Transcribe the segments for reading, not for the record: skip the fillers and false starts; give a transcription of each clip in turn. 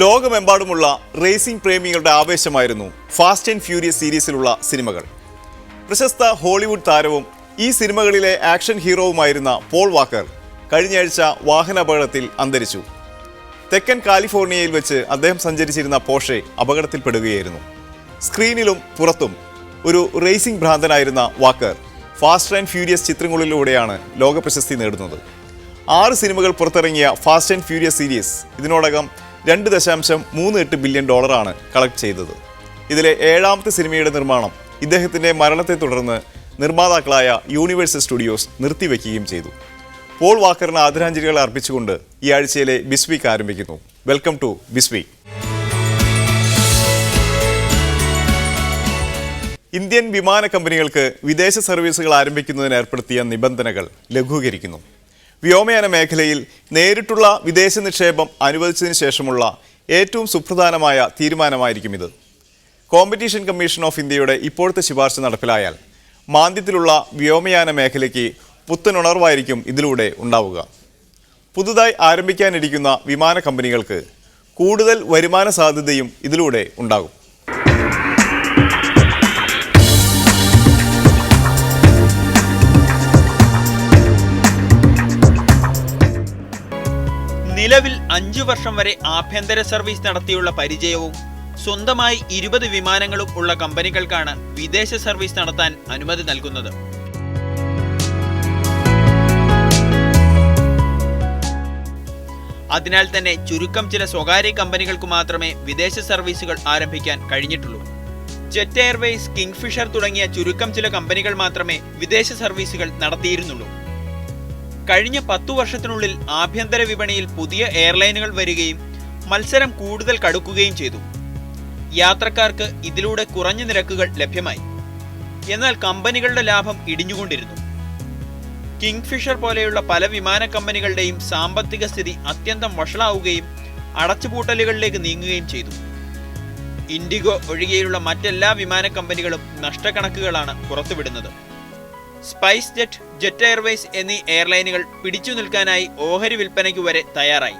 ലോകമെമ്പാടുമുള്ള racing പ്രേമികളുടെ ആവേശമായിരുന്നു fast and furious സീരീസിലുള്ള സിനിമകൾ. പ്രശസ്ത ഹോളിവുഡ് താരവും ഈ സിനിമകളിലെ ആക്ഷൻ ഹീറോവുമായിരുന്ന പോൾ വാക്കർ കഴിഞ്ഞയാഴ്ച വാഹനാപകടത്തിൽ അന്തരിച്ചു. തെക്കൻ കാലിഫോർണിയയിൽ വെച്ച് അദ്ദേഹം സഞ്ചരിച്ചിരുന്ന പോർഷെ അപകടത്തിൽപ്പെടുകയായിരുന്നു. സ്ക്രീനിലും പുറത്തും ഒരു റേസിംഗ് ഭ്രാന്തനായിരുന്ന വാക്കർ ഫാസ്റ്റ് ആൻഡ് ഫ്യൂരിയസ് ചിത്രങ്ങളിലൂടെയാണ് ലോകപ്രശസ്തി നേടുന്നത്. 6 സിനിമകൾ പുറത്തിറങ്ങിയ ഫാസ്റ്റ് ആൻഡ് ഫ്യൂരിയസ് സീരീസ് ഇതിനോടകം $2.38 ബില്യൺ കളക്ട് ചെയ്തത്. ഇതിലെ 7ാമത്തെ സിനിമയുടെ നിർമ്മാണം ഇദ്ദേഹത്തിൻ്റെ മരണത്തെ തുടർന്ന് നിർമ്മാതാക്കളായ യൂണിവേഴ്സൽ സ്റ്റുഡിയോസ് നിർത്തിവെക്കുകയും ചെയ്തു. പോൾ വാക്കറിന് ആദരാഞ്ജലികൾ അർപ്പിച്ചുകൊണ്ട് ഈ ആഴ്ചയിലെ ബിസ് വീക്ക് ആരംഭിക്കുന്നു. Welcome to Biz Week. Indian വിമാന കമ്പനികൾക്ക് വിദേശ സർവീസുകൾ ആരംഭിക്കുന്നതിന് ഏർപ്പെടുത്തിയ നിബന്ധനകൾ ലഘൂകരിക്കുന്നു. വ്യോമയാന മേഖലയിൽ നേരിട്ടുള്ള വിദേശ നിക്ഷേപം അനുവദിച്ചതിന് ശേഷമുള്ള ഏറ്റവും സുപ്രധാനമായ തീരുമാനമായിരിക്കും ഇത്. കോമ്പറ്റീഷൻ കമ്മീഷൻ ഓഫ് ഇന്ത്യയുടെ ഇപ്പോഴത്തെ ശുപാർശ നടപ്പിലായാൽ മാന്ദ്യത്തിലുള്ള വ്യോമയാന മേഖലയ്ക്ക് പുത്തനുണർവായിരിക്കും ഇതിലൂടെ ഉണ്ടാവുക. പുതുതായി ആരംഭിക്കാനിരിക്കുന്ന വിമാന കമ്പനികൾക്ക് കൂടുതൽ വരുമാന സാധ്യതയും ഇതിലൂടെ ഉണ്ടാകും. നിലവിൽ 5 വർഷം വരെ ആഭ്യന്തര സർവീസ് നടത്തിയുള്ള പരിചയവും സ്വന്തമായി 20 വിമാനങ്ങളും ഉള്ള കമ്പനികൾക്കാണ് വിദേശ സർവീസ് നടത്താൻ അനുമതി നൽകുന്നത്. അതിനാൽ തന്നെ ചുരുക്കം ചില സ്വകാര്യ കമ്പനികൾക്ക് മാത്രമേ വിദേശ സർവീസുകൾ ആരംഭിക്കാൻ കഴിഞ്ഞിട്ടുള്ളൂ. ജെറ്റ് എയർവേസ്, കിങ്ഫിഷർ തുടങ്ങിയ ചുരുക്കം ചില കമ്പനികൾ മാത്രമേ വിദേശ സർവീസുകൾ നടത്തിയിരുന്നുള്ളൂ. കഴിഞ്ഞ 10 വർഷത്തിനുള്ളിൽ ആഭ്യന്തര വിപണിയിൽ പുതിയ എയർലൈനുകൾ വരികയും മത്സരം കൂടുതൽ കടുക്കുകയും ചെയ്തു. യാത്രക്കാർക്ക് ഇതിലൂടെ കുറഞ്ഞ നിരക്കുകൾ ലഭ്യമായി. എന്നാൽ കമ്പനികളുടെ ലാഭം ഇടിഞ്ഞുകൊണ്ടിരുന്നു. കിങ്ഫിഷർ പോലെയുള്ള പല വിമാന കമ്പനികളുടെയും സാമ്പത്തിക സ്ഥിതി അത്യന്തം വഷളാവുകയും അടച്ചുപൂട്ടലുകളിലേക്ക് നീങ്ങുകയും ചെയ്തു. ഇൻഡിഗോ ഒഴികെയുള്ള മറ്റെല്ലാ വിമാന കമ്പനികളും നഷ്ടക്കണക്കുകളാണ് പുറത്തുവിടുന്നത്. സ്പൈസ് ജെറ്റ്, ജെറ്റ് എയർവേസ് എന്നീ എയർലൈനുകൾ പിടിച്ചു നിൽക്കാനായി ഓഹരി വിൽപ്പനയ്ക്ക് വരെ തയ്യാറായി.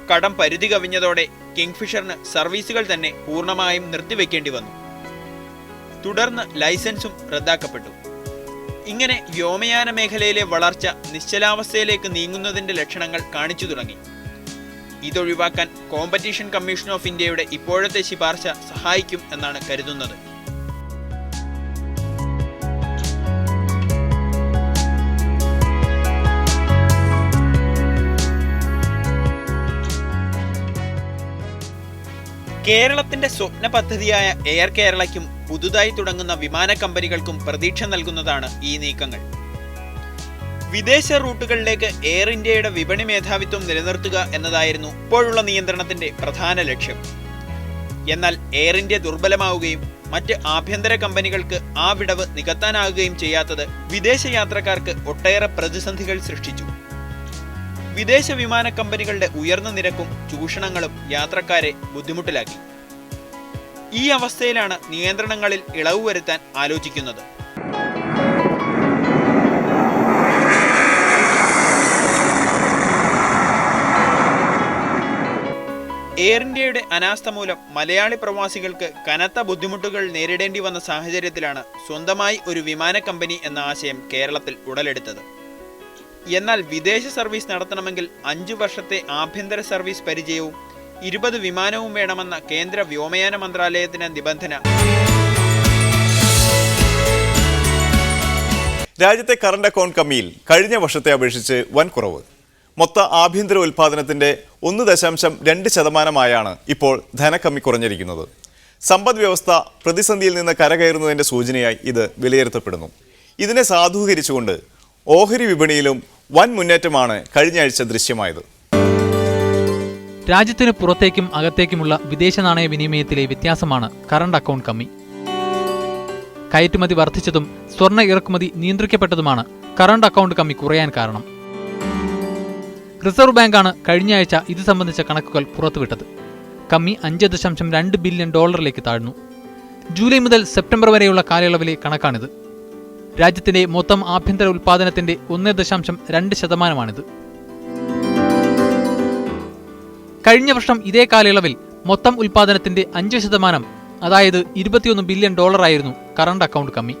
കടം പരിധി കവിഞ്ഞതോടെ കിങ്ഫിഷറിന് സർവീസുകൾ തന്നെ പൂർണ്ണമായും നിർത്തിവെക്കേണ്ടി വന്നു. തുടർന്ന് ലൈസൻസും റദ്ദാക്കപ്പെട്ടു. ഇങ്ങനെ വ്യോമയാന മേഖലയിലെ വളർച്ച നിശ്ചലാവസ്ഥയിലേക്ക് നീങ്ങുന്നതിന്റെ ലക്ഷണങ്ങൾ കാണിച്ചു തുടങ്ങി. ഇതൊഴിവാക്കാൻ കോമ്പറ്റീഷൻ കമ്മീഷൻ ഓഫ് ഇന്ത്യയുടെ ഇപ്പോഴത്തെ ശുപാർശ സഹായിക്കും എന്നാണ് കരുതുന്നത്. കേരളത്തിന്റെ സ്വപ്ന പദ്ധതിയായ എയർ കേരളയ്ക്കും പുതുതായി തുടങ്ങുന്ന വിമാന കമ്പനികൾക്കും പ്രതീക്ഷ നൽകുന്നതാണ് ഈ നീക്കങ്ങൾ. വിദേശ റൂട്ടുകളിലേക്ക് എയർ ഇന്ത്യയുടെ വിപണി മേധാവിത്വം നിലനിർത്തുക എന്നതായിരുന്നു ഇപ്പോഴുള്ള നിയന്ത്രണത്തിന്റെ പ്രധാന ലക്ഷ്യം. എന്നാൽ എയർ ഇന്ത്യ ദുർബലമാവുകയും മറ്റ് ആഭ്യന്തര കമ്പനികൾക്ക് ആ വിടവ് നികത്താനാകുകയും ചെയ്യാത്തത് വിദേശ യാത്രക്കാർക്ക് ഒട്ടേറെ പ്രതിസന്ധികൾ സൃഷ്ടിച്ചു. വിദേശ വിമാന കമ്പനികളുടെ ഉയർന്ന നിരക്കും ചൂഷണങ്ങളും യാത്രക്കാരെ ബുദ്ധിമുട്ടിലാക്കി. ഈ അവസ്ഥയിലാണ് നിയന്ത്രണങ്ങളിൽ ഇളവ് വരുത്താൻ ആലോചിക്കുന്നത്. എയർ ഇന്ത്യയുടെ അനാസ്ഥ മൂലം മലയാളി പ്രവാസികൾക്ക് കനത്ത ബുദ്ധിമുട്ടുകൾ നേരിടേണ്ടി വന്ന സാഹചര്യത്തിലാണ് സ്വന്തമായി ഒരു വിമാന കമ്പനി എന്ന ആശയം കേരളത്തിൽ ഉടലെടുത്തത്. എന്നാൽ വിദേശ സർവീസ് നടത്തണമെങ്കിൽ 5 വർഷത്തെ ആഭ്യന്തര സർവീസ് പരിചയവും 20 വിമാനവും വേണമെന്ന കേന്ദ്ര വ്യോമയാന മന്ത്രാലയത്തിന്റെ നിബന്ധന രാജ്യത്തെ കറണ്ട് അക്കൗണ്ട് കമ്മിയിൽ കഴിഞ്ഞ വർഷത്തെ അപേക്ഷിച്ച് വൻ കുറവ്. മൊത്ത ആഭ്യന്തര ഉൽപ്പാദനത്തിന്റെ 1.2% ഇപ്പോൾ ധനക്കമ്മി കുറഞ്ഞിരിക്കുന്നത്. സമ്പദ് വ്യവസ്ഥ പ്രതിസന്ധിയിൽ നിന്ന് കരകയറുന്നതിന്റെ സൂചനയായി ഇത് വിലയിരുത്തപ്പെടുന്നു. ഇതിനെ സാധൂകരിച്ചുകൊണ്ട് ഓഹരി വിപണിയിലും വൻ മുന്നേറ്റമാണ് കഴിഞ്ഞയാഴ്ച ദൃശ്യമായത്. രാജ്യത്തിന് പുറത്തേക്കും അകത്തേക്കുമുള്ള വിദേശ നാണയ വിനിമയത്തിലെ വ്യത്യാസമാണ് കറണ്ട് അക്കൗണ്ട് കമ്മി. കയറ്റുമതി വർദ്ധിച്ചതും സ്വർണ്ണ ഇറക്കുമതി നിയന്ത്രിക്കപ്പെട്ടതുമാണ് കറണ്ട് അക്കൗണ്ട് കമ്മി കുറയാൻ കാരണം. റിസർവ് ബാങ്കാണ് കഴിഞ്ഞയാഴ്ച ഇത് സംബന്ധിച്ച കണക്കുകൾ പുറത്തുവിട്ടത്. കമ്മി $5.2 ബില്യൺ താഴ്ന്നു. ജൂലൈ മുതൽ സെപ്റ്റംബർ വരെയുള്ള കാലയളവിലെ കണക്കാണിത്. രാജ്യത്തിന്റെ മൊത്തം ആഭ്യന്തര ഉൽപ്പാദനത്തിന്റെ 1.2%. കഴിഞ്ഞ വർഷം ഇതേ കാലയളവിൽ മൊത്തം ഉൽപാദനത്തിന്റെ 5%, അതായത് $21 ബില്യൺ ആയിരുന്നു കറണ്ട് അക്കൗണ്ട് കമ്മി.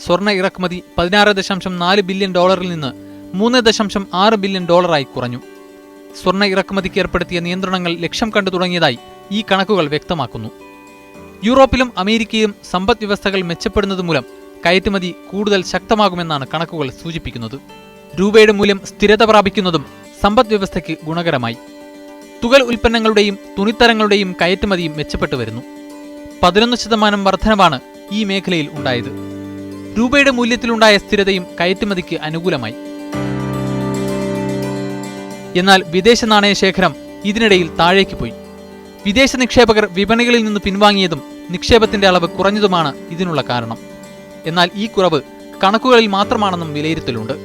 സ്വർണ്ണ ഇറക്കുമതി $16.4 ബില്യൺ നിന്ന് $3.6 ബില്യൺ കുറഞ്ഞു. സ്വർണ്ണ ഇറക്കുമതിക്ക് ഏർപ്പെടുത്തിയ നിയന്ത്രണങ്ങൾ ലക്ഷ്യം കണ്ടു തുടങ്ങിയതായി ഈ കണക്കുകൾ വ്യക്തമാക്കുന്നു. യൂറോപ്പിലും അമേരിക്കയിലും സമ്പദ് വ്യവസ്ഥകൾ മെച്ചപ്പെടുന്നതുമൂലം കയറ്റുമതി കൂടുതൽ ശക്തമാകുമെന്നാണ് കണക്കുകൾ സൂചിപ്പിക്കുന്നത്. രൂപയുടെ മൂല്യം സ്ഥിരത പ്രാപിക്കുന്നതും സമ്പദ് വ്യവസ്ഥയ്ക്ക് ഗുണകരമായി. തുകൽ ഉൽപ്പന്നങ്ങളുടെയും തുണിത്തരങ്ങളുടെയും കയറ്റുമതിയും മെച്ചപ്പെട്ടു വരുന്നു. 11% വർധനവാണ് ഈ മേഖലയിൽ ഉണ്ടായത്. രൂപയുടെ മൂല്യത്തിലുണ്ടായ സ്ഥിരതയും കയറ്റുമതിക്ക് അനുകൂലമായി. എന്നാൽ വിദേശ നാണയ ശേഖരം ഇതിനിടയിൽ താഴേക്ക് പോയി. വിദേശ നിക്ഷേപകർ വിപണികളിൽ നിന്ന് പിൻവാങ്ങിയതും നിക്ഷേപത്തിന്റെ അളവ് കുറഞ്ഞതുമാണ് ഇതിനുള്ള കാരണം. എന്നാൽ ഈ കുറവ് കണക്കുകളിൽ മാത്രമാണെന്നും വിലയിരുത്തലുണ്ട്.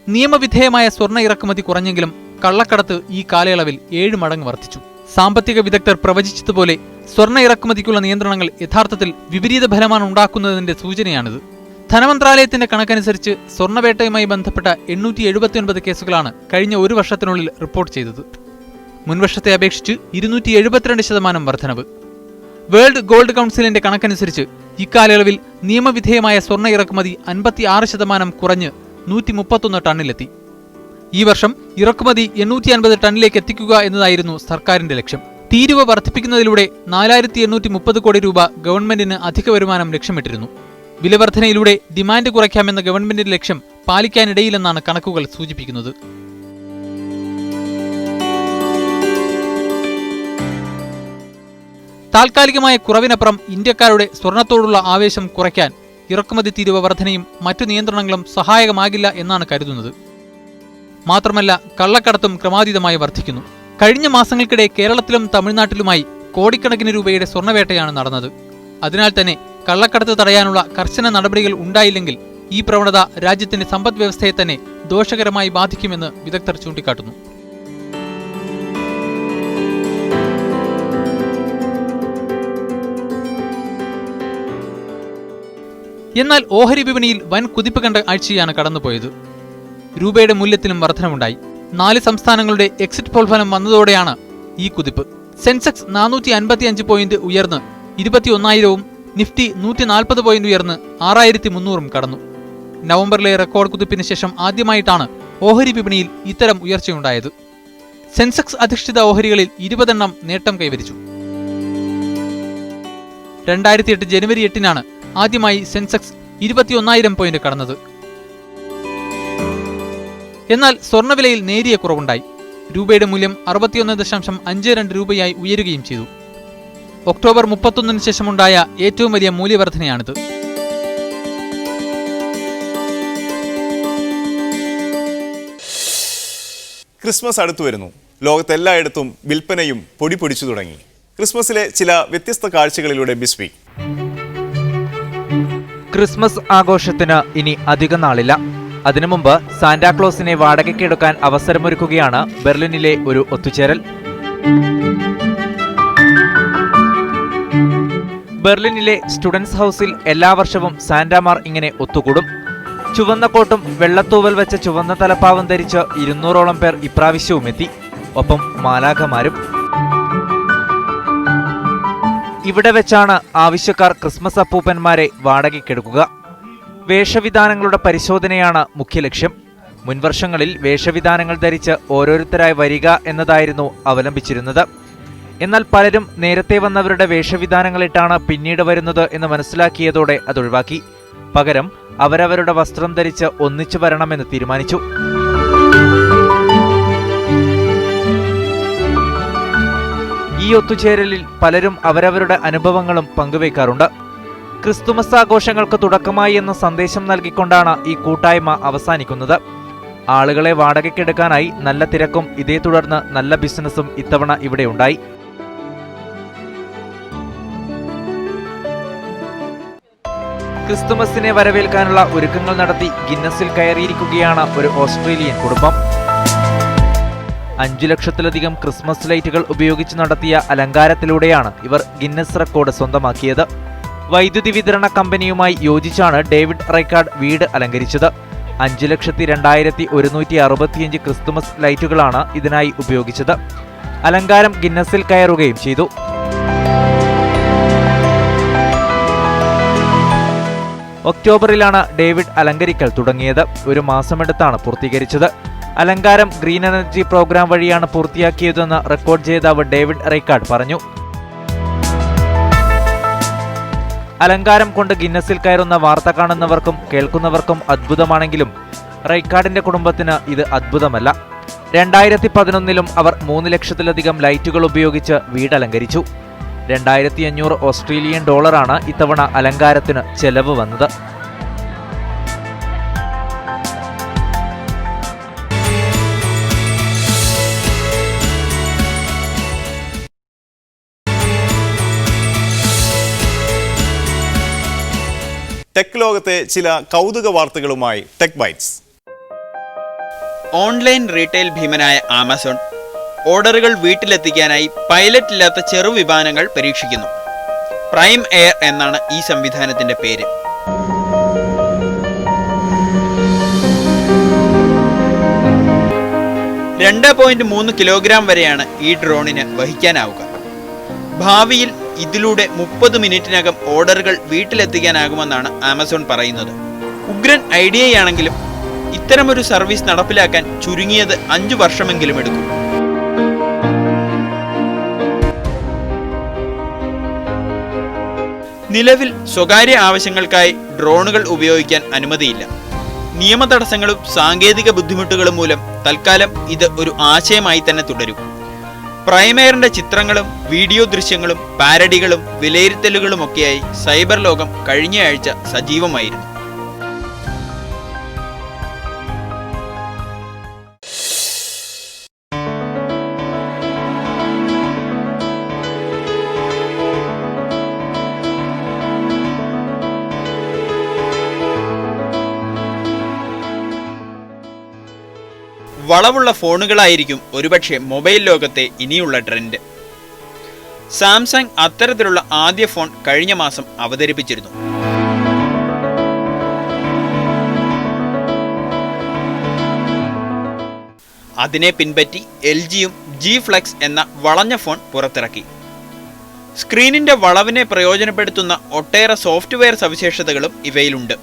നിയമവിധേയമായ സ്വർണ്ണ ഇറക്കുമതി കുറഞ്ഞെങ്കിലും കള്ളക്കടത്ത് ഈ കാലയളവിൽ 7 മടങ്ങ് വർദ്ധിച്ചു. സാമ്പത്തിക വിദഗ്ധർ പ്രവചിച്ചതുപോലെ സ്വർണ്ണ ഇറക്കുമതിക്കുള്ള നിയന്ത്രണങ്ങൾ യഥാർത്ഥത്തിൽ വിപരീത ഫലമാണ് ഉണ്ടാക്കുന്നതിന്റെ സൂചനയാണിത്. ധനമന്ത്രാലയത്തിന്റെ കണക്കനുസരിച്ച് സ്വർണ്ണവേട്ടയുമായി ബന്ധപ്പെട്ട 879 കേസുകളാണ് കഴിഞ്ഞ ഒരു വർഷത്തിനുള്ളിൽ റിപ്പോർട്ട് ചെയ്തത്. മുൻവർഷത്തെ അപേക്ഷിച്ച് 272% വർധനവ്. വേൾഡ് ഗോൾഡ് കൗൺസിലിന്റെ കണക്കനുസരിച്ച് ഇക്കാലയളവിൽ നിയമവിധേയമായ സ്വർണ്ണ ഇറക്കുമതി 56% കുറഞ്ഞ് 131 ടണ്ണിലെത്തി. ഈ വർഷം ഇറക്കുമതി 850 ടണ്ണിലേക്ക് എത്തിക്കുക എന്നതായിരുന്നു സർക്കാരിന്റെ ലക്ഷ്യം. തീരുവ വർദ്ധിപ്പിക്കുന്നതിലൂടെ 4830 കോടി രൂപ ഗവൺമെന്റിന് അധിക വരുമാനം ലക്ഷ്യമിട്ടിരുന്നു. വിലവർധനയിലൂടെ ഡിമാൻഡ് കുറയ്ക്കാമെന്ന ഗവൺമെന്റിന്റെ ലക്ഷ്യം പാലിക്കാനിടയില്ലെന്നാണ് കണക്കുകൾ സൂചിപ്പിക്കുന്നത്. താൽക്കാലികമായ കുറവിനപ്പുറം ഇന്ത്യക്കാരുടെ സ്വർണത്തോടുള്ള ആവേശം കുറയ്ക്കാൻ ഇറക്കുമതി തീരുവ വർധനയും മറ്റു നിയന്ത്രണങ്ങളും സഹായകമാകില്ല എന്നാണ് കരുതുന്നത്. മാത്രമല്ല, കള്ളക്കടത്തും ക്രമാതീതമായി വർദ്ധിക്കുന്നു. കഴിഞ്ഞ മാസങ്ങൾക്കിടെ കേരളത്തിലും തമിഴ്നാട്ടിലുമായി കോടിക്കണക്കിന് രൂപയുടെ സ്വർണ്ണവേട്ടയാണ് നടന്നത്. അതിനാൽ തന്നെ കള്ളക്കടത്ത് തടയാനുള്ള കർശന നടപടികൾ ഉണ്ടായില്ലെങ്കിൽ ഈ പ്രവണത രാജ്യത്തിന്റെ സമ്പദ് വ്യവസ്ഥയെ തന്നെ ദോഷകരമായി ബാധിക്കുമെന്ന് വിദഗ്ധർ ചൂണ്ടിക്കാട്ടുന്നു. എന്നാൽ ഓഹരി വിപണിയിൽ വൻ കുതിപ്പ് കണ്ട ആഴ്ചയാണ് കടന്നുപോയത്. രൂപയുടെ മൂല്യത്തിലും വർധനമുണ്ടായി. 4 സംസ്ഥാനങ്ങളുടെ എക്സിറ്റ് പോൾ ഫലം വന്നതോടെയാണ് ഈ കുതിപ്പ്. സെൻസെക്സ് 455 പോയിന്റ് ഉയർന്ന് 21,000-ഉം നിഫ്റ്റി 140 പോയിന്റ് ഉയർന്ന് 6,300-ഉം കടന്നു. നവംബറിലെ റെക്കോർഡ് കുതിപ്പിന് ശേഷം ആദ്യമായിട്ടാണ് ഓഹരി വിപണിയിൽ ഇത്തരം ഉയർച്ചയുണ്ടായത്. സെൻസെക്സ് അധിഷ്ഠിത ഓഹരികളിൽ 20 എണ്ണം നേട്ടം കൈവരിച്ചു. 2008 ജനുവരി 8-നാണ് ആദ്യമായി സെൻസെക്സ് 21,000 പോയിന്റ് കടന്നത്. എന്നാൽ സ്വർണ്ണവിലയിൽ നേരിയ കുറവുണ്ടായി. രൂപയുടെ മൂല്യം 61.52 രൂപയായി ഉയരുകയും ചെയ്തു. ഒക്ടോബർ 31-ന് ശേഷമുണ്ടായ ഏറ്റവും വലിയ മൂല്യവർധനയാണിത്. ക്രിസ്മസ് അടുത്തു വരുന്നു. ലോകത്തെല്ലായിടത്തും വിൽപ്പനയും പൊടിച്ചു തുടങ്ങി. ക്രിസ്മസിലെ ചില വ്യത്യസ്ത കാഴ്ചകളിലൂടെ ബിസ്വി. ക്രിസ്മസ് ആഘോഷത്തിന് ഇനി അധികം നാളില്ല. അതിനു മുമ്പ് സാന്റാക്ലോസിനെ വാടകയ്ക്കെടുക്കാൻ അവസരമൊരുക്കുകയാണ് ബെർലിനിലെ ഒരു ഒത്തുചേരൽ. ബെർലിനിലെ സ്റ്റുഡൻസ് ഹൗസിൽ എല്ലാ വർഷവും സാന്റാമാർ ഇങ്ങനെ ഒത്തുകൂടും. ചുവന്ന കോട്ടും വെള്ളത്തൂവൽ വെച്ച ചുവന്ന തലപ്പാവും ധരിച്ച് 200ഓളം പേർ ഇപ്രാവശ്യവും എത്തി. ഒപ്പം മാലാഖമാരും. ഇവിടെ വെച്ചാണ് ആവശ്യക്കാർ ക്രിസ്മസ് അപ്പൂപ്പന്മാരെ വാടകയ്ക്കെടുക്കുക. വേഷവിധാനങ്ങളുടെ പരിശോധനയാണ് മുഖ്യ ലക്ഷ്യം. മുൻവർഷങ്ങളിൽ വേഷവിധാനങ്ങൾ ധരിച്ച് ഓരോരുത്തരായി വരിക എന്നതായിരുന്നു അവലംബിച്ചിരുന്നത്. എന്നാൽ പലരും നേരത്തെ വന്നവരുടെ വേഷവിധാനങ്ങളിട്ടാണ് പിന്നീട് വരുന്നത് എന്ന് മനസ്സിലാക്കിയതോടെ അതൊഴിവാക്കി. പകരം അവരവരുടെ വസ്ത്രം ധരിച്ച് ഒന്നിച്ചു വരണമെന്ന് തീരുമാനിച്ചു. ഈ ഒത്തുചേരലിൽ പലരും അവരവരുടെ അനുഭവങ്ങളും പങ്കുവയ്ക്കാറുണ്ട്. ക്രിസ്തുമസ് ആഘോഷങ്ങൾക്ക് തുടക്കമായി എന്ന സന്ദേശം നൽകിക്കൊണ്ടാണ് ഈ കൂട്ടായ്മ അവസാനിക്കുന്നത്. ആളുകളെ വാടകയ്ക്കെടുക്കാനായി നല്ല തിരക്കും ഇതേ തുടർന്ന് നല്ല ബിസിനസ്സും ഇത്തവണ ഇവിടെയുണ്ടായി. ക്രിസ്തുമസിനെ വരവേൽക്കാനുള്ള ഒരുക്കങ്ങൾ നടത്തി ഗിന്നസിൽ കയറിയിരിക്കുകയാണ് ഒരു ഓസ്ട്രേലിയൻ കുടുംബം. 5 ലക്ഷത്തിലധികം ക്രിസ്മസ് ലൈറ്റുകൾ ഉപയോഗിച്ച് നടത്തിയ അലങ്കാരത്തിലൂടെയാണ് ഇവർ ഗിന്നസ് റെക്കോർഡ് സ്വന്തമാക്കിയത്. വൈദ്യുതി വിതരണ കമ്പനിയുമായി യോജിച്ചാണ് ഡേവിഡ് റൈക്കാർഡ് വീട് അലങ്കരിച്ചത്. 5,02,165 ക്രിസ്തുമസ് ലൈറ്റുകളാണ് ഇതിനായി ഉപയോഗിച്ചത്. അലങ്കാരം ഗിന്നസിൽ കയറുകയും ചെയ്തു. ഒക്ടോബറിലാണ് ഡേവിഡ് അലങ്കരിക്കൽ തുടങ്ങിയത്. 1 മാസമെടുത്താണ് പൂർത്തീകരിച്ചത്. അലങ്കാരം ഗ്രീൻ എനർജി പ്രോഗ്രാം വഴിയാണ് പൂർത്തിയാക്കിയതെന്ന് റെക്കോർഡ് ജേതാവ് ഡേവിഡ് റൈക്കാർഡ് പറഞ്ഞു. അലങ്കാരം കൊണ്ട് ഗിന്നസിൽ കയറുന്ന വാർത്ത കാണുന്നവർക്കും കേൾക്കുന്നവർക്കും അത്ഭുതമാണെങ്കിലും റൈക്കാർഡിന്റെ കുടുംബത്തിന് ഇത് അത്ഭുതമല്ല. 2011 അവർ 3 ലക്ഷത്തിലധികം ലൈറ്റുകൾ ഉപയോഗിച്ച് വീടലങ്കരിച്ചു. 2,500 ഓസ്ട്രേലിയൻ ഡോളറാണ് ഇത്തവണ അലങ്കാരത്തിന് ചെലവ് വന്നത്. ടെക് ലോകത്തെ ചില കൗതുക വാർത്തകളുമായി ടെക് ബൈറ്റ്സ്. ഓൺലൈൻ റീറ്റെയിൽ ഭീമനായ ആമസോൺ ഓർഡറുകൾ വീട്ടിലെത്തിക്കാനായി പൈലറ്റ് ഇല്ലാത്ത ചെറുവിമാനങ്ങൾ പരീക്ഷിക്കുന്നു. പ്രൈം എയർ എന്നാണ് ഈ സംവിധാനത്തിന്റെ പേര്. 2.3 കിലോഗ്രാം വരെയാണ് ഈ ഡ്രോണിന് വഹിക്കാനാവുക. ഭാവിയിൽ ഇതിലൂടെ 30 മിനിറ്റിനകം ഓർഡറുകൾ വീട്ടിലെത്തിക്കാനാകുമെന്നാണ് ആമസോൺ പറയുന്നത്. ഉഗ്രൻ ഐഡിയയാണെങ്കിലും ഇത്തരമൊരു സർവീസ് നടപ്പിലാക്കാൻ ചുരുങ്ങിയത് 5 വർഷമെങ്കിലും എടുക്കും. നിലവിൽ സ്വകാര്യ ആവശ്യങ്ങൾക്കായി ഡ്രോണുകൾ ഉപയോഗിക്കാൻ അനുമതിയില്ല. നിയമ തടസ്സങ്ങളും സാങ്കേതിക ബുദ്ധിമുട്ടുകളും മൂലം തൽക്കാലം ഇത് ഒരു ആശയമായി തന്നെ തുടരും. പ്രൈമെയറിന്റെ ചിത്രങ്ങളും വീഡിയോ ദൃശ്യങ്ങളും പാരഡികളും വിലയിരുത്തലുകളുമൊക്കെയായി സൈബർ ലോകം കഴിഞ്ഞയാഴ്ച സജീവമായിരുന്നു. വളവുള്ള ഫോണുകളായിരിക്കും ഒരുപക്ഷെ മൊബൈൽ ലോകത്തെ ഇനിയുള്ള ട്രെൻഡ്. സാംസങ് അത്തരത്തിലുള്ള ആദ്യ ഫോൺ കഴിഞ്ഞ മാസം അവതരിപ്പിച്ചിരുന്നു. അതിനെ പിൻപറ്റി LGയും G Flex എന്ന വളഞ്ഞ ഫോൺ പുറത്തിറക്കി. സ്ക്രീനിന്റെ വളവിനെ പ്രയോജനപ്പെടുത്തുന്ന ഒട്ടേറെ സോഫ്റ്റ്വെയർ സവിശേഷതകളും ഇവയിലുണ്ട്.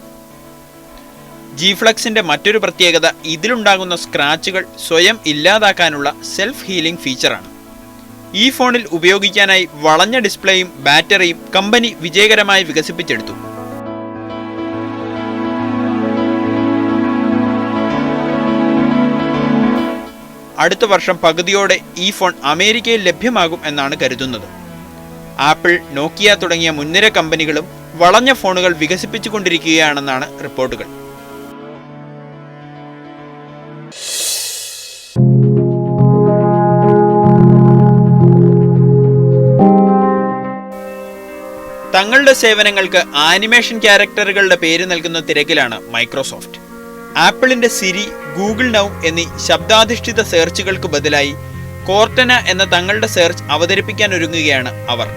G Flexന്റെ മറ്റൊരു പ്രത്യേകത ഇതിലുണ്ടാകുന്ന സ്ക്രാച്ചുകൾ സ്വയം ഇല്ലാതാക്കാനുള്ള സെൽഫ് ഹീലിംഗ് ഫീച്ചറാണ്. ഈ ഫോണിൽ ഉപയോഗിക്കാനായി വളഞ്ഞ ഡിസ്പ്ലേയും ബാറ്ററിയും കമ്പനി വിജയകരമായി വികസിപ്പിച്ചെടുത്തു. അടുത്ത വർഷം പകുതിയോടെ ഈ ഫോൺ അമേരിക്കയിൽ ലഭ്യമാകും എന്നാണ് കരുതുന്നത്. ആപ്പിൾ, നോക്കിയ തുടങ്ങിയ മുൻനിര കമ്പനികളും വളഞ്ഞ ഫോണുകൾ വികസിപ്പിച്ചുകൊണ്ടിരിക്കുകയാണെന്നാണ് റിപ്പോർട്ടുകൾ. തങ്ങളുടെ സേവനങ്ങൾക്ക് ആനിമേഷൻ ക്യാരക്ടറുകളുടെ പേര് നൽകുന്ന തിരക്കിലാണ് മൈക്രോസോഫ്റ്റ്. ആപ്പിളിന്റെ സിരി, ഗൂഗിൾ നൗ എന്നീ ശബ്ദാധിഷ്ഠിത സെർച്ചുകൾക്ക് ബദലായി കോർട്ടന എന്ന തങ്ങളുടെ സെർച്ച് അവതരിപ്പിക്കാൻ ഒരുങ്ങുകയാണ് അവർ.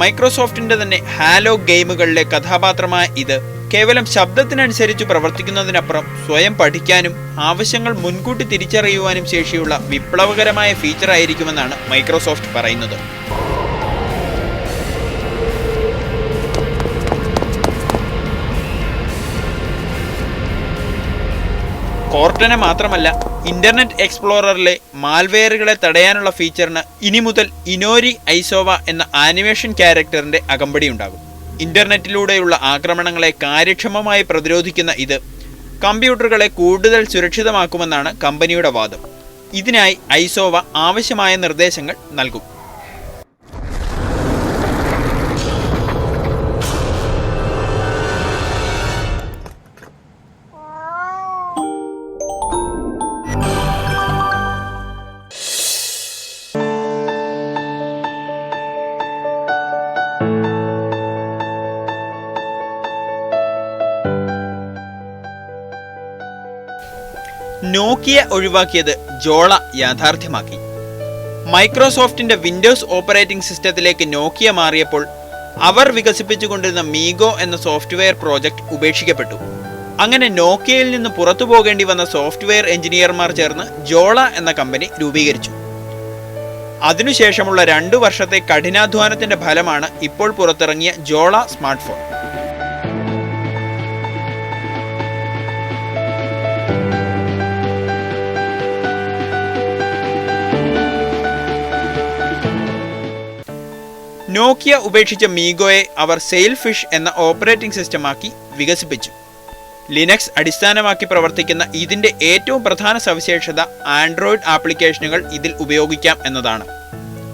മൈക്രോസോഫ്റ്റിന്റെ തന്നെ ഹാലോ ഗെയിമുകളിലെ കഥാപാത്രമായ ഇത് കേവലം ശബ്ദത്തിനനുസരിച്ച് പ്രവർത്തിക്കുന്നതിനപ്പുറം സ്വയം പഠിക്കാനും ആവശ്യങ്ങൾ മുൻകൂട്ടി തിരിച്ചറിയുവാനും ശേഷിയുള്ള വിപ്ലവകരമായ ഫീച്ചർ ആയിരിക്കുമെന്നാണ് മൈക്രോസോഫ്റ്റ് പറയുന്നത്. കോർട്ടന മാത്രമല്ല, ഇന്റർനെറ്റ് എക്സ്പ്ലോററിലെ മാൽവെയറുകളെ തടയാനുള്ള ഫീച്ചറിന് ഇനി മുതൽ ഇനോരി ഐസോവ എന്ന ആനിമേഷൻ ക്യാരക്ടറിന്റെ അകമ്പടി ഉണ്ടാകും. ഇന്റർനെറ്റിലൂടെയുള്ള ആക്രമണങ്ങളെ കാര്യക്ഷമമായി പ്രതിരോധിക്കുന്ന ഇത് കമ്പ്യൂട്ടറുകളെ കൂടുതൽ സുരക്ഷിതമാക്കുമെന്നാണ് കമ്പനിയുടെ വാദം. ഇതിനായി ഐസോവ ആവശ്യമായ നിർദ്ദേശങ്ങൾ നൽകും. നോക്കിയ ഒഴിവാക്കിയത് ജോള യാഥാർത്ഥ്യമാക്കി. മൈക്രോസോഫ്റ്റിന്റെ വിൻഡോസ് ഓപ്പറേറ്റിംഗ് സിസ്റ്റത്തിലേക്ക് നോക്കിയ മാറിയപ്പോൾ അവർ വികസിപ്പിച്ചുകൊണ്ടിരുന്ന മീഗോ എന്ന സോഫ്റ്റ്വെയർ പ്രോജക്റ്റ് ഉപേക്ഷിക്കപ്പെട്ടു. അങ്ങനെ നോക്കിയയിൽ നിന്ന് പുറത്തു പോകേണ്ടി വന്ന സോഫ്റ്റ്വെയർ എഞ്ചിനീയർമാർ ചേർന്ന് ജോള എന്ന കമ്പനി രൂപീകരിച്ചു. അതിനുശേഷമുള്ള 2 വർഷത്തെ കഠിനാധ്വാനത്തിന്റെ ഫലമാണ് ഇപ്പോൾ പുറത്തിറങ്ങിയ ജോള സ്മാർട്ട് ഫോൺ. നോക്കിയ ഉപേക്ഷിച്ച മീഗോയെ അവർ സെയിൽഫിഷ് എന്ന ഓപ്പറേറ്റിംഗ് സിസ്റ്റമാക്കി വികസിപ്പിച്ചു. ലിനക്സ് അടിസ്ഥാനമാക്കി പ്രവർത്തിക്കുന്ന ഇതിന്റെ ഏറ്റവും പ്രധാന സവിശേഷത ആൻഡ്രോയിഡ് ആപ്ലിക്കേഷനുകൾ ഇതിൽ ഉപയോഗിക്കാം എന്നതാണ്.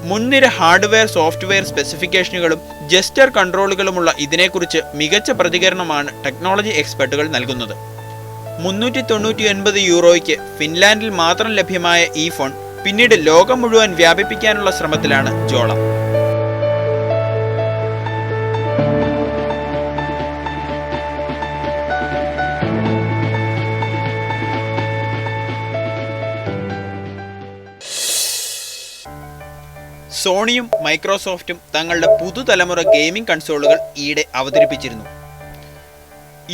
മുൻനിര ഹാർഡ്വെയർ സോഫ്റ്റ്വെയർ സ്പെസിഫിക്കേഷനുകളും ജസ്റ്റർ കൺട്രോളുകളുമുള്ള ഇതിനെക്കുറിച്ച് മികച്ച പ്രതികരണമാണ് ടെക്നോളജി എക്സ്പെർട്ടുകൾ നൽകുന്നത്. 399 യൂറോയ്ക്ക് ഫിൻലാൻഡിൽ മാത്രം ലഭ്യമായ ഈ ഫോൺ പിന്നീട് ലോകം മുഴുവൻ വ്യാപിപ്പിക്കാനുള്ള ശ്രമത്തിലാണ് ജോള. സോണിയും മൈക്രോസോഫ്റ്റും തങ്ങളുടെ പുതുതലമുറ ഗെയിമിംഗ് കൺസോളുകൾ ഈയിടെ അവതരിപ്പിച്ചിരുന്നു.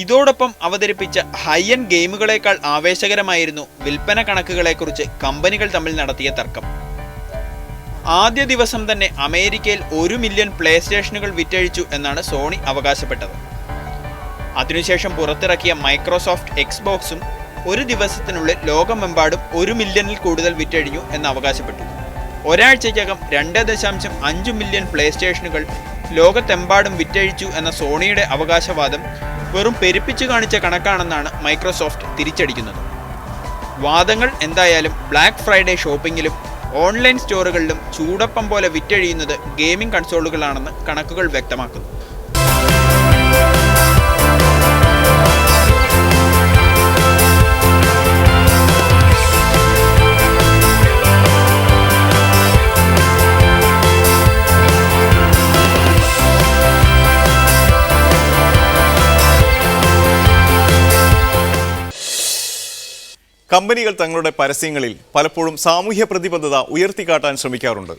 ഇതോടൊപ്പം അവതരിപ്പിച്ച ഹൈ എൻഡ് ഗെയിമുകളേക്കാൾ ആവേശകരമായിരുന്നു വിൽപ്പന കണക്കുകളെക്കുറിച്ച് കമ്പനികൾ തമ്മിൽ നടത്തിയ തർക്കം. ആദ്യ ദിവസം തന്നെ അമേരിക്കയിൽ 1 മില്യൺ പ്ലേ സ്റ്റേഷനുകൾ വിറ്റഴിച്ചു എന്നാണ് സോണി അവകാശപ്പെട്ടത്. അതിനുശേഷം പുറത്തിറക്കിയ മൈക്രോസോഫ്റ്റ് എക്സ്ബോക്സും ഒരു ദിവസത്തിനുള്ളിൽ ലോകമെമ്പാടും 1 മില്യണിൽ കൂടുതൽ വിറ്റഴിഞ്ഞു എന്ന് അവകാശപ്പെട്ടു. ഒരാഴ്ചയ്ക്കകം 2.5 മില്യൺ പ്ലേ സ്റ്റേഷനുകൾ ലോകത്തെമ്പാടും വിറ്റഴിച്ചു എന്ന സോണിയുടെ അവകാശവാദം വെറും പെരുപ്പിച്ചു കാണിച്ച കണക്കാണെന്നാണ് മൈക്രോസോഫ്റ്റ് തിരിച്ചടിക്കുന്നത്. വാദങ്ങൾ എന്തായാലും ബ്ലാക്ക് ഫ്രൈഡേ ഷോപ്പിംഗിലും ഓൺലൈൻ സ്റ്റോറുകളിലും ചൂടപ്പം പോലെ വിറ്റഴിയുന്നത് ഗെയിമിംഗ് കൺസോളുകളാണെന്ന് കണക്കുകൾ വ്യക്തമാക്കുന്നു. കമ്പനികൾ തങ്ങളുടെ പരസ്യങ്ങളിൽ പലപ്പോഴും സാമൂഹ്യ പ്രതിബദ്ധത ഉയർത്തിക്കാട്ടാൻ ശ്രമിക്കാറുണ്ട്.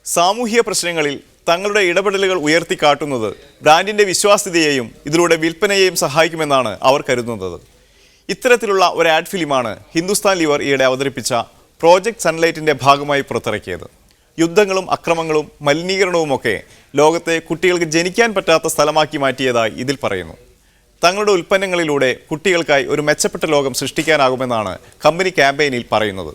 സാമൂഹ്യ പ്രശ്നങ്ങളിൽ തങ്ങളുടെ ഇടപെടലുകൾ ഉയർത്തിക്കാട്ടുന്നത് ബ്രാൻഡിൻ്റെ വിശ്വാസ്യതയെയും ഇതിലൂടെ വിൽപ്പനയെയും സഹായിക്കുമെന്നാണ് അവർ കരുതുന്നത്. ഇത്തരത്തിലുള്ള ഒരു ആഡ് ഫിലിമാണ് ഹിന്ദുസ്ഥാൻ ലിവർ ഈയിടെ അവതരിപ്പിച്ച പ്രോജക്റ്റ് സൺലൈറ്റിൻ്റെ ഭാഗമായി പുറത്തിറക്കിയത്. യുദ്ധങ്ങളും അക്രമങ്ങളും മലിനീകരണവുമൊക്കെ ലോകത്തെ കുട്ടികൾക്ക് ജനിക്കാൻ പറ്റാത്ത സ്ഥലമാക്കി മാറ്റിയതായി ഇതിൽ പറയുന്നു. തങ്ങളുടെ ഉൽപ്പന്നങ്ങളിലൂടെ കുട്ടികൾക്കായി ഒരു മെച്ചപ്പെട്ട ലോകം സൃഷ്ടിക്കാനാകുമെന്നാണ് കമ്പനി ക്യാമ്പയിനിൽ പറയുന്നത്.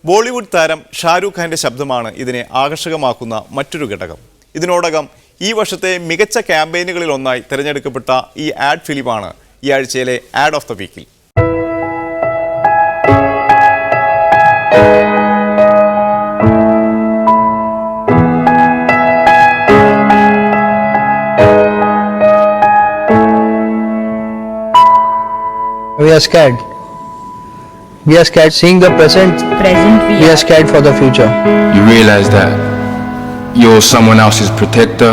ബോളിവുഡ് താരം ഷാരൂഖ് ഖാൻ്റെ ശബ്ദമാണ് ഇതിനെ ആകർഷകമാക്കുന്ന മറ്റൊരു ഘടകം. ഇതിനോടകം ഈ വർഷത്തെ മികച്ച ക്യാമ്പയിനുകളിൽ ഒന്നായി തിരഞ്ഞെടുക്കപ്പെട്ട ഈ ആഡ് ഫിലിമാണ് ഈ ആഴ്ചയിലെ ആഡ് ഓഫ് ദ വീക്കിൽ. We are scared. We are scared seeing the present. We are scared for the future. You realize that you're someone else's protector.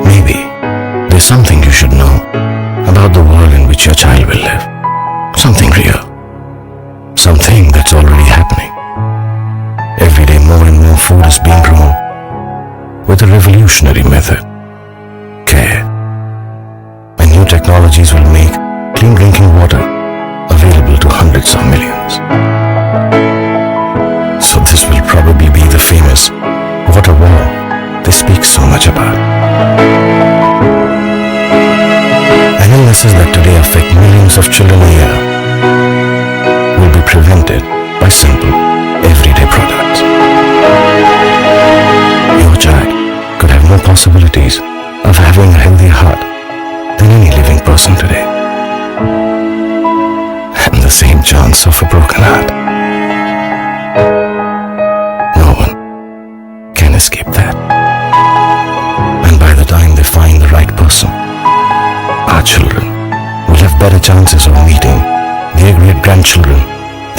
Maybe there's something you should know about the world in which your child will live. Something real. Something that's already happening. Every day more and more food is being grown with a revolutionary method. Care. And new technologies will make clean drinking water available to hundreds of millions. So this will probably be the famous water war they speak so much about. And illnesses that today affect millions of children a year will be prevented by simple everyday products. Your child could have more possibilities of having a healthy heart than any living person today. And the same chance of a broken heart. No one can escape that. And by the time they find the right person, our children will have better chances of meeting their great-grandchildren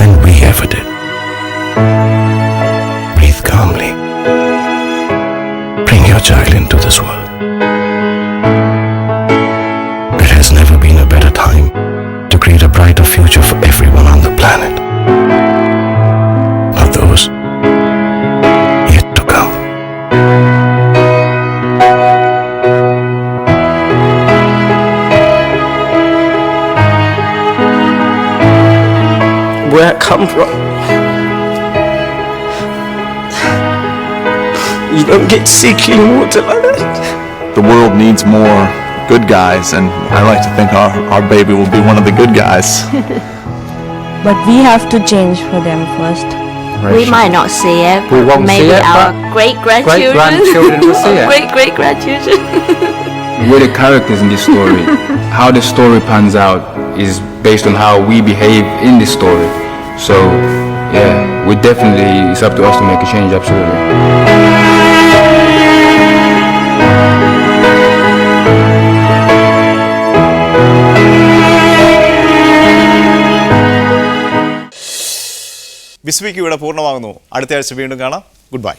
than we ever did. Breathe calmly. Bring your your child into this world. There has never been a better time to create a brighter future for everyone on the planet. Not those yet to come. Where I come from, you don't get sick anymore like that. The world needs more good guys, and I like to think our baby will be one of the good guys. But we have to change for them first. We might not see it. We won't Maybe see it, our but great-grandchildren will see it. great-grandchildren. We're the characters in this story. How the story pans out is based on how we behave in this story. So, yeah, it's up to us to make a change, absolutely. വിസ്മയ്ക്ക് ഇവിടെ പൂർണ്ണമാകുന്നു. അടുത്ത ആഴ്ച വീണ്ടും കാണാം. Good bye.